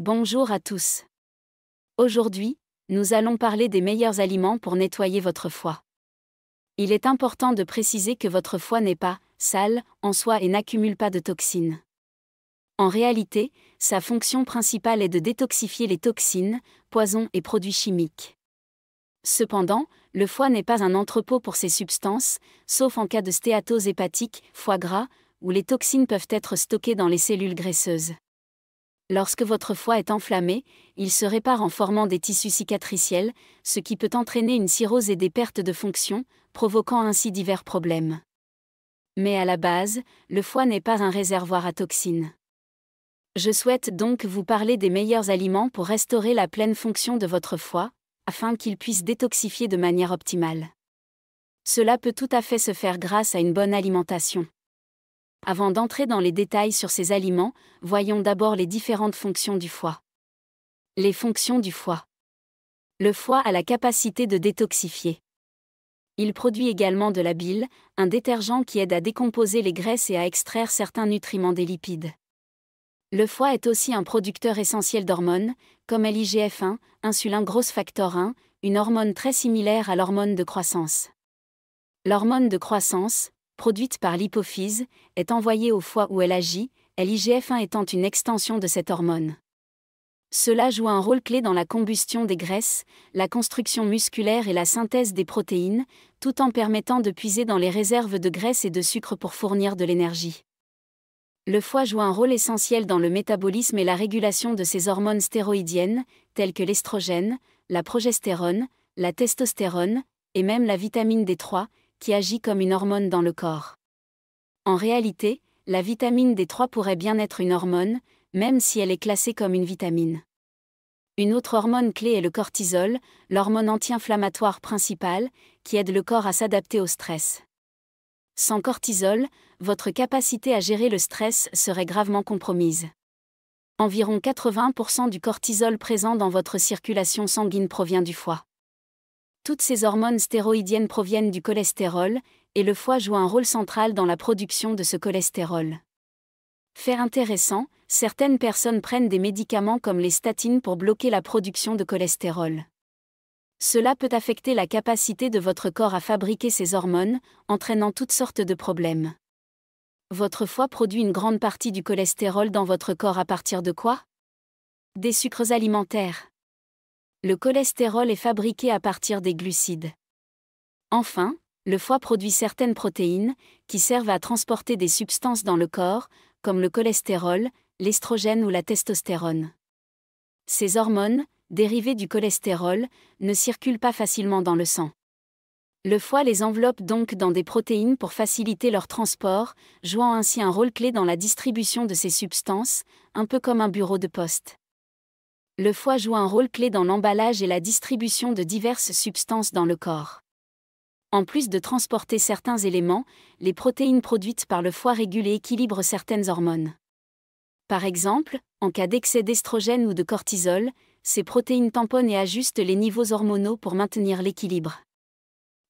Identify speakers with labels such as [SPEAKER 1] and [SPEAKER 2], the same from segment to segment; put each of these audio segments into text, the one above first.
[SPEAKER 1] Bonjour à tous. Aujourd'hui, nous allons parler des meilleurs aliments pour nettoyer votre foie. Il est important de préciser que votre foie n'est pas sale en soi et n'accumule pas de toxines. En réalité, sa fonction principale est de détoxifier les toxines, poisons et produits chimiques. Cependant, le foie n'est pas un entrepôt pour ces substances, sauf en cas de stéatose hépatique, foie gras, où les toxines peuvent être stockées dans les cellules graisseuses. Lorsque votre foie est enflammé, il se répare en formant des tissus cicatriciels, ce qui peut entraîner une cirrhose et des pertes de fonction, provoquant ainsi divers problèmes. Mais à la base, le foie n'est pas un réservoir à toxines. Je souhaite donc vous parler des meilleurs aliments pour restaurer la pleine fonction de votre foie, afin qu'il puisse détoxifier de manière optimale. Cela peut tout à fait se faire grâce à une bonne alimentation. Avant d'entrer dans les détails sur ces aliments, voyons d'abord les différentes fonctions du foie. Les fonctions du foie. Le foie a la capacité de détoxifier. Il produit également de la bile, un détergent qui aide à décomposer les graisses et à extraire certains nutriments des lipides. Le foie est aussi un producteur essentiel d'hormones, comme l'IGF-1, insulin growth factor 1, une hormone très similaire à l'hormone de croissance. L'hormone de croissance, produite par l'hypophyse, est envoyée au foie où elle agit, l'IGF-1 étant une extension de cette hormone. Cela joue un rôle clé dans la combustion des graisses, la construction musculaire et la synthèse des protéines, tout en permettant de puiser dans les réserves de graisse et de sucre pour fournir de l'énergie. Le foie joue un rôle essentiel dans le métabolisme et la régulation de ces hormones stéroïdiennes, telles que l'estrogène, la progestérone, la testostérone, et même la vitamine D3, qui agit comme une hormone dans le corps. En réalité, la vitamine D3 pourrait bien être une hormone, même si elle est classée comme une vitamine. Une autre hormone clé est le cortisol, l'hormone anti-inflammatoire principale, qui aide le corps à s'adapter au stress. Sans cortisol, votre capacité à gérer le stress serait gravement compromise. Environ 80% du cortisol présent dans votre circulation sanguine provient du foie. Toutes ces hormones stéroïdiennes proviennent du cholestérol, et le foie joue un rôle central dans la production de ce cholestérol. Fait intéressant, certaines personnes prennent des médicaments comme les statines pour bloquer la production de cholestérol. Cela peut affecter la capacité de votre corps à fabriquer ces hormones, entraînant toutes sortes de problèmes. Votre foie produit une grande partie du cholestérol dans votre corps à partir de quoi? Des sucres alimentaires. Le cholestérol est fabriqué à partir des glucides. Enfin, le foie produit certaines protéines, qui servent à transporter des substances dans le corps, comme le cholestérol, l'estrogène ou la testostérone. Ces hormones, dérivées du cholestérol, ne circulent pas facilement dans le sang. Le foie les enveloppe donc dans des protéines pour faciliter leur transport, jouant ainsi un rôle clé dans la distribution de ces substances, un peu comme un bureau de poste. Le foie joue un rôle clé dans l'emballage et la distribution de diverses substances dans le corps. En plus de transporter certains éléments, les protéines produites par le foie régulent et équilibrent certaines hormones. Par exemple, en cas d'excès d'estrogène ou de cortisol, ces protéines tamponnent et ajustent les niveaux hormonaux pour maintenir l'équilibre.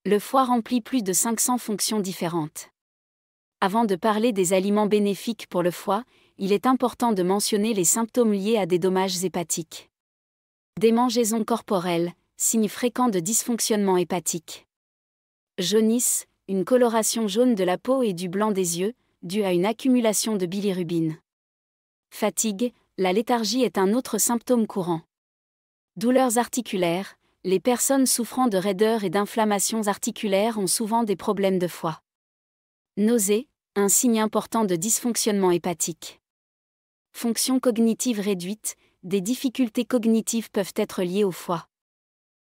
[SPEAKER 1] Le foie remplit plus de 500 fonctions différentes. Avant de parler des aliments bénéfiques pour le foie, il est important de mentionner les symptômes liés à des dommages hépatiques. Démangeaisons corporelles, signe fréquent de dysfonctionnement hépatique. Jaunisse, une coloration jaune de la peau et du blanc des yeux, due à une accumulation de bilirubine. Fatigue, la léthargie est un autre symptôme courant. Douleurs articulaires, les personnes souffrant de raideurs et d'inflammations articulaires ont souvent des problèmes de foie. Nausées, un signe important de dysfonctionnement hépatique. Fonction cognitive réduite, des difficultés cognitives peuvent être liées au foie.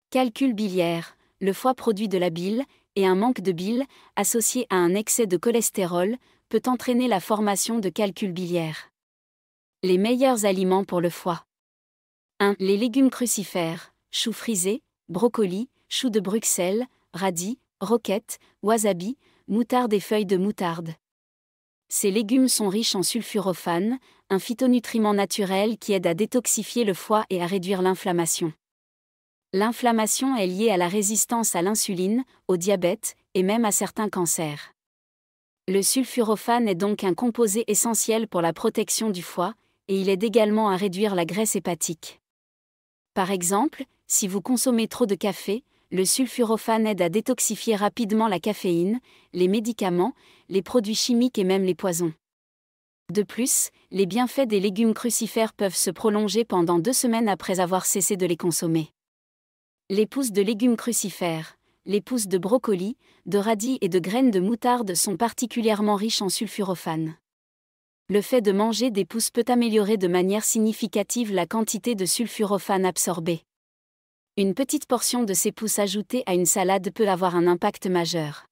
[SPEAKER 1] Calcul biliaire, le foie produit de la bile, et un manque de bile, associé à un excès de cholestérol, peut entraîner la formation de calcul biliaire. Les meilleurs aliments pour le foie. 1. Les légumes crucifères, choux frisés, brocolis, choux de Bruxelles, radis, roquettes, wasabi, moutarde et feuilles de moutarde. Ces légumes sont riches en sulforaphane, un phytonutriment naturel qui aide à détoxifier le foie et à réduire l'inflammation. L'inflammation est liée à la résistance à l'insuline, au diabète, et même à certains cancers. Le sulforaphane est donc un composé essentiel pour la protection du foie, et il aide également à réduire la graisse hépatique. Par exemple, si vous consommez trop de café, le sulforaphane aide à détoxifier rapidement la caféine, les médicaments, les produits chimiques et même les poisons. De plus, les bienfaits des légumes crucifères peuvent se prolonger pendant 2 semaines après avoir cessé de les consommer. Les pousses de légumes crucifères, les pousses de brocoli, de radis et de graines de moutarde sont particulièrement riches en sulforaphane. Le fait de manger des pousses peut améliorer de manière significative la quantité de sulforaphane absorbée. Une petite portion de ces pousses ajoutées à une salade peut avoir un impact majeur.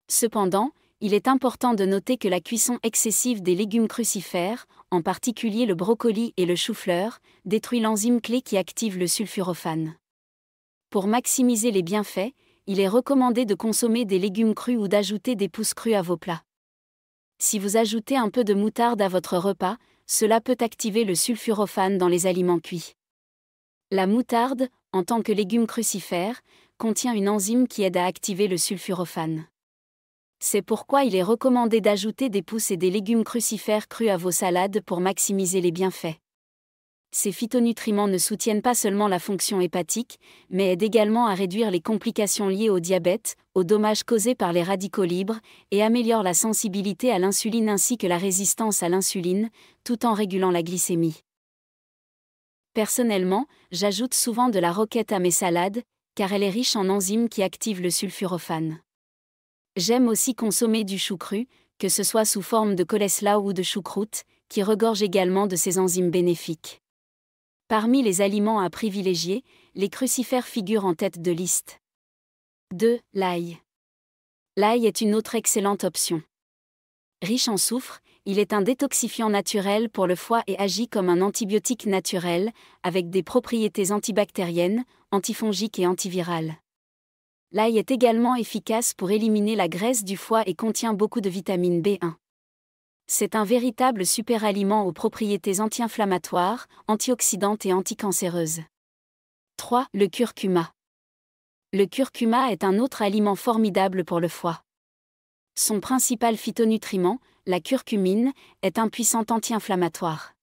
[SPEAKER 1] Cependant, il est important de noter que la cuisson excessive des légumes crucifères, en particulier le brocoli et le chou-fleur, détruit l'enzyme clé qui active le sulforaphane. Pour maximiser les bienfaits, il est recommandé de consommer des légumes crus ou d'ajouter des pousses crues à vos plats. Si vous ajoutez un peu de moutarde à votre repas, cela peut activer le sulforaphane dans les aliments cuits. La moutarde, en tant que légume crucifère, contient une enzyme qui aide à activer le sulforaphane. C'est pourquoi il est recommandé d'ajouter des pousses et des légumes crucifères crus à vos salades pour maximiser les bienfaits. Ces phytonutriments ne soutiennent pas seulement la fonction hépatique, mais aident également à réduire les complications liées au diabète, aux dommages causés par les radicaux libres, et améliorent la sensibilité à l'insuline ainsi que la résistance à l'insuline, tout en régulant la glycémie. Personnellement, j'ajoute souvent de la roquette à mes salades, car elle est riche en enzymes qui activent le sulforaphane. J'aime aussi consommer du chou cru, que ce soit sous forme de coleslaw ou de choucroute, qui regorge également de ces enzymes bénéfiques. Parmi les aliments à privilégier, les crucifères figurent en tête de liste. 2. L'ail. L'ail est une autre excellente option. Riche en soufre, il est un détoxifiant naturel pour le foie et agit comme un antibiotique naturel, avec des propriétés antibactériennes, antifongiques et antivirales. L'ail est également efficace pour éliminer la graisse du foie et contient beaucoup de vitamine B1. C'est un véritable superaliment aux propriétés anti-inflammatoires, antioxydantes et anticancéreuses. 3. Le curcuma. Le curcuma est un autre aliment formidable pour le foie. Son principal phytonutriment, la curcumine, est un puissant anti-inflammatoire.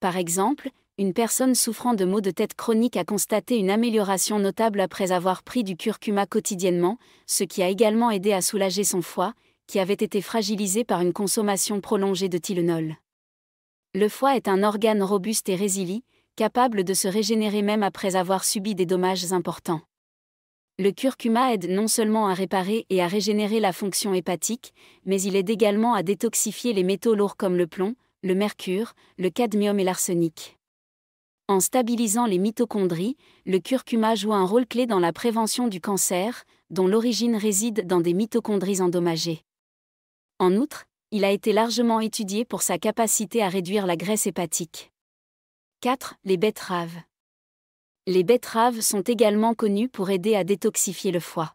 [SPEAKER 1] Par exemple, une personne souffrant de maux de tête chroniques a constaté une amélioration notable après avoir pris du curcuma quotidiennement, ce qui a également aidé à soulager son foie, qui avait été fragilisé par une consommation prolongée de Tylenol. Le foie est un organe robuste et résilient, capable de se régénérer même après avoir subi des dommages importants. Le curcuma aide non seulement à réparer et à régénérer la fonction hépatique, mais il aide également à détoxifier les métaux lourds comme le plomb, le mercure, le cadmium et l'arsenic. En stabilisant les mitochondries, le curcuma joue un rôle clé dans la prévention du cancer, dont l'origine réside dans des mitochondries endommagées. En outre, il a été largement étudié pour sa capacité à réduire la graisse hépatique. 4. Les betteraves. Les betteraves sont également connues pour aider à détoxifier le foie.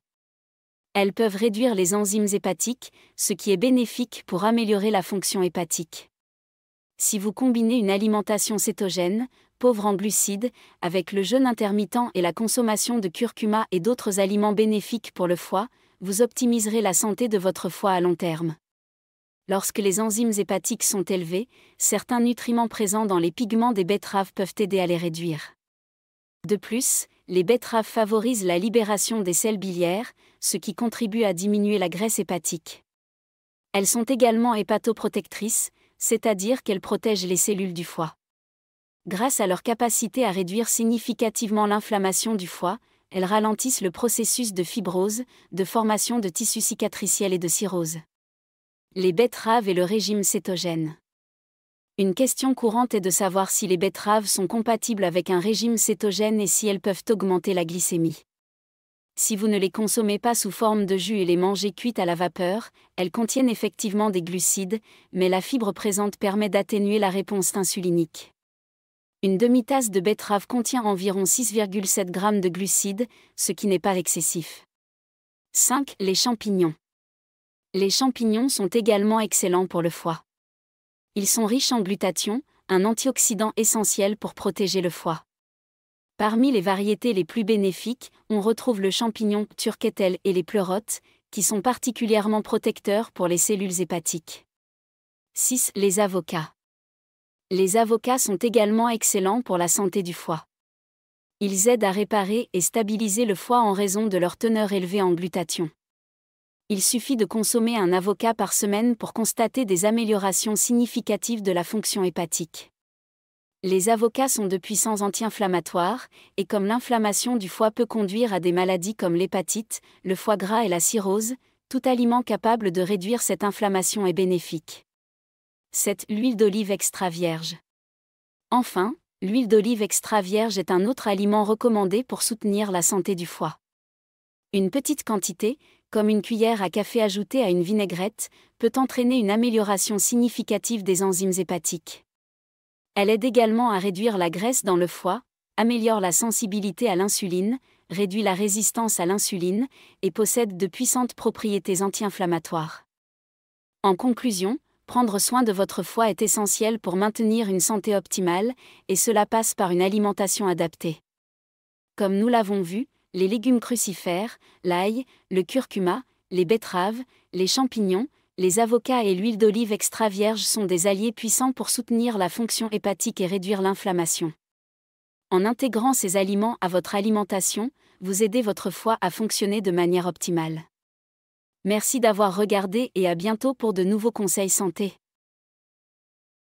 [SPEAKER 1] Elles peuvent réduire les enzymes hépatiques, ce qui est bénéfique pour améliorer la fonction hépatique. Si vous combinez une alimentation cétogène, pauvre en glucides, avec le jeûne intermittent et la consommation de curcuma et d'autres aliments bénéfiques pour le foie, vous optimiserez la santé de votre foie à long terme. Lorsque les enzymes hépatiques sont élevées, certains nutriments présents dans les pigments des betteraves peuvent aider à les réduire. De plus, les betteraves favorisent la libération des sels biliaires, ce qui contribue à diminuer la graisse hépatique. Elles sont également hépatoprotectrices, c'est-à-dire qu'elles protègent les cellules du foie. Grâce à leur capacité à réduire significativement l'inflammation du foie, elles ralentissent le processus de fibrose, de formation de tissus cicatriciels et de cirrhose. Les betteraves et le régime cétogène. Une question courante est de savoir si les betteraves sont compatibles avec un régime cétogène et si elles peuvent augmenter la glycémie. Si vous ne les consommez pas sous forme de jus et les mangez cuites à la vapeur, elles contiennent effectivement des glucides, mais la fibre présente permet d'atténuer la réponse insulinique. Une demi-tasse de betterave contient environ 6,7 g de glucides, ce qui n'est pas excessif. 5. Les champignons. Les champignons sont également excellents pour le foie. Ils sont riches en glutathion, un antioxydant essentiel pour protéger le foie. Parmi les variétés les plus bénéfiques, on retrouve le champignon turketel et les pleurotes, qui sont particulièrement protecteurs pour les cellules hépatiques. 6. Les avocats. Les avocats sont également excellents pour la santé du foie. Ils aident à réparer et stabiliser le foie en raison de leur teneur élevée en glutathion. Il suffit de consommer un avocat par semaine pour constater des améliorations significatives de la fonction hépatique. Les avocats sont de puissants anti-inflammatoires, et comme l'inflammation du foie peut conduire à des maladies comme l'hépatite, le foie gras et la cirrhose, tout aliment capable de réduire cette inflammation est bénéfique. 7. L'huile d'olive extra vierge. Enfin, l'huile d'olive extra vierge est un autre aliment recommandé pour soutenir la santé du foie. Une petite quantité, comme une cuillère à café ajoutée à une vinaigrette, peut entraîner une amélioration significative des enzymes hépatiques. Elle aide également à réduire la graisse dans le foie, améliore la sensibilité à l'insuline, réduit la résistance à l'insuline, et possède de puissantes propriétés anti-inflammatoires. En conclusion, prendre soin de votre foie est essentiel pour maintenir une santé optimale, et cela passe par une alimentation adaptée. Comme nous l'avons vu, les légumes crucifères, l'ail, le curcuma, les betteraves, les champignons, les avocats et l'huile d'olive extra vierge sont des alliés puissants pour soutenir la fonction hépatique et réduire l'inflammation. En intégrant ces aliments à votre alimentation, vous aidez votre foie à fonctionner de manière optimale. Merci d'avoir regardé et à bientôt pour de nouveaux conseils santé.